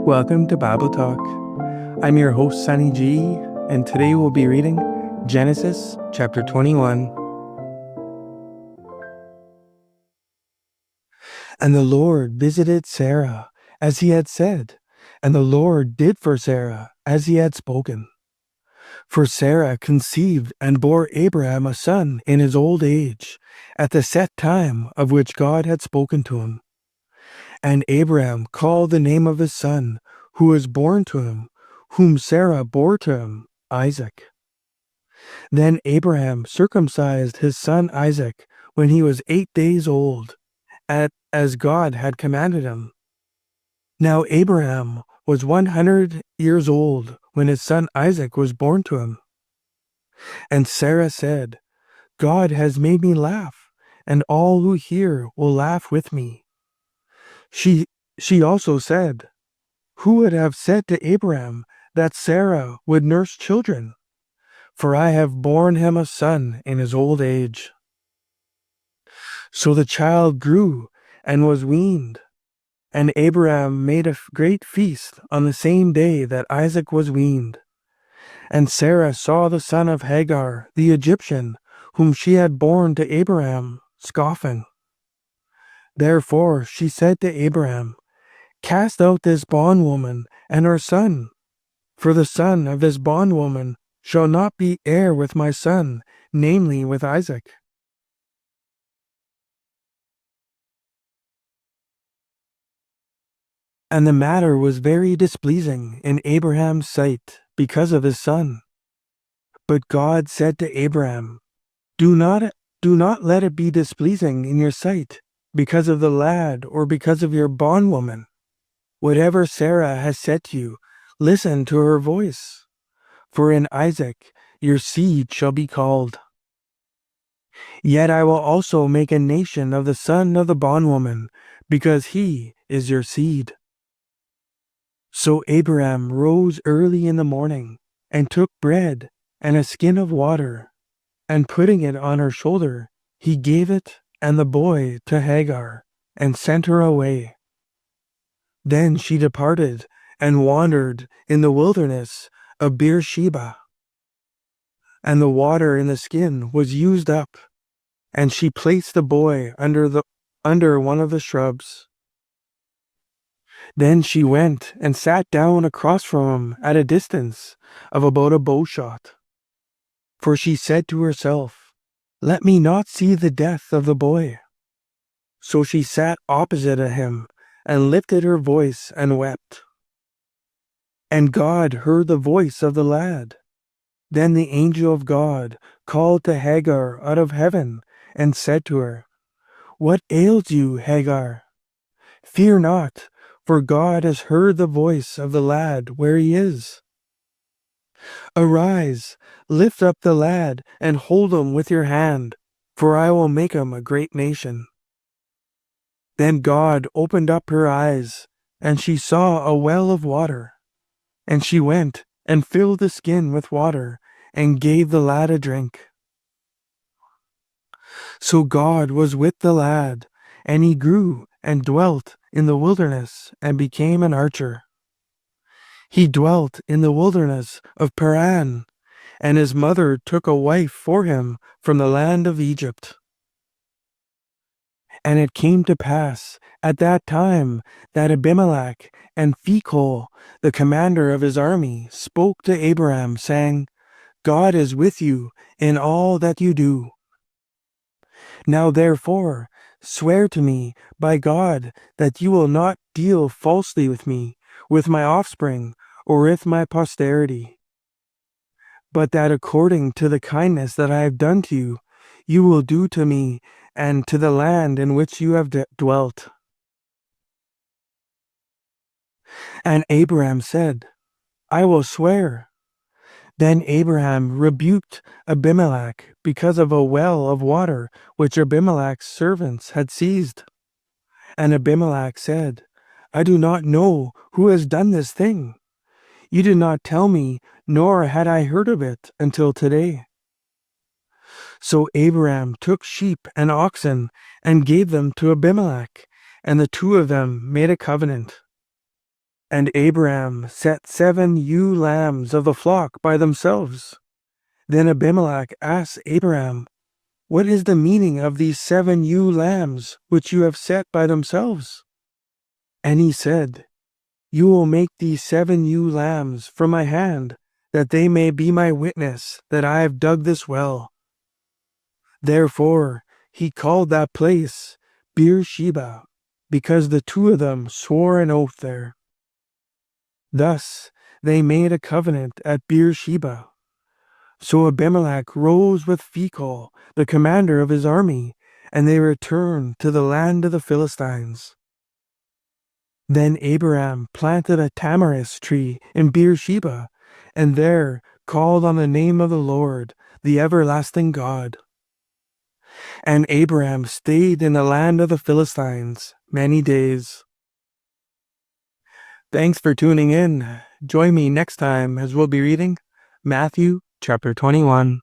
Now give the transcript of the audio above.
Welcome to Bible Talk. I'm your host, Sonny G, and today we'll be reading Genesis chapter 21. And the Lord visited Sarah as he had said, and the Lord did for Sarah as he had spoken. For Sarah conceived and bore Abraham a son in his old age, at the set time of which God had spoken to him. And Abraham called the name of his son, who was born to him, whom Sarah bore to him, Isaac. Then Abraham circumcised his son Isaac when he was 8 days old, as God had commanded him. Now Abraham was 100 years old when his son Isaac was born to him. And Sarah said, God has made me laugh, and all who hear will laugh with me. She also said, who would have said to Abraham that Sarah would nurse children? For I have borne him a son in his old age. So the child grew and was weaned, and Abraham made a great feast on the same day that Isaac was weaned. And Sarah saw the son of Hagar, the Egyptian, whom she had borne to Abraham, scoffing. Therefore she said to Abraham, cast out this bondwoman and her son, for the son of this bondwoman shall not be heir with my son, namely with Isaac. And the matter was very displeasing in Abraham's sight because of his son. But God said to Abraham, Do not let it be displeasing in your sight because of the lad or because of your bondwoman. Whatever Sarah has said to you, listen to her voice. For in Isaac your seed shall be called. Yet I will also make a nation of the son of the bondwoman, because he is your seed. So Abraham rose early in the morning, and took bread and a skin of water, and putting it on her shoulder, he gave it and the boy to Hagar, and sent her away. Then she departed and wandered in the wilderness of Beersheba. And the water in the skin was used up, and she placed the boy under one of the shrubs. Then she went and sat down across from him at a distance of about a bowshot. For she said to herself, let me not see the death of the boy. So she sat opposite of him and lifted her voice and wept. And God heard the voice of the lad. Then the angel of God called to Hagar out of heaven and said to her, what ails you, Hagar? Fear not, for God has heard the voice of the lad where he is. Arise, lift up the lad, and hold him with your hand, for I will make him a great nation. Then God opened up her eyes, and she saw a well of water. And she went and filled the skin with water, and gave the lad a drink. So God was with the lad, and he grew and dwelt in the wilderness, and became an archer. He dwelt in the wilderness of Paran, and his mother took a wife for him from the land of Egypt. And it came to pass at that time that Abimelech and Phicol, the commander of his army, spoke to Abraham, saying, God is with you in all that you do. Now therefore, swear to me by God that you will not deal falsely with me, with my offspring, or with my posterity, but that according to the kindness that I have done to you, you will do to me and to the land in which you have dwelt. And Abraham said, I will swear. Then Abraham rebuked Abimelech because of a well of water which Abimelech's servants had seized. And Abimelech said, I do not know who has done this thing. You did not tell me, nor had I heard of it until today. So Abraham took sheep and oxen and gave them to Abimelech, and the two of them made a covenant. And Abraham set 7 ewe lambs of the flock by themselves. Then Abimelech asked Abraham, "What is the meaning of these 7 ewe lambs which you have set by themselves?" And he said, "You will make these 7 ewe lambs from my hand, that they may be my witness that I have dug this well." Therefore he called that place Beersheba, because the two of them swore an oath there. Thus they made a covenant at Beersheba. So Abimelech rose with Phicol, the commander of his army, and they returned to the land of the Philistines. Then Abraham planted a tamarisk tree in Beersheba, and there called on the name of the Lord, the everlasting God. And Abraham stayed in the land of the Philistines many days. Thanks for tuning in. Join me next time as we'll be reading Matthew chapter 21.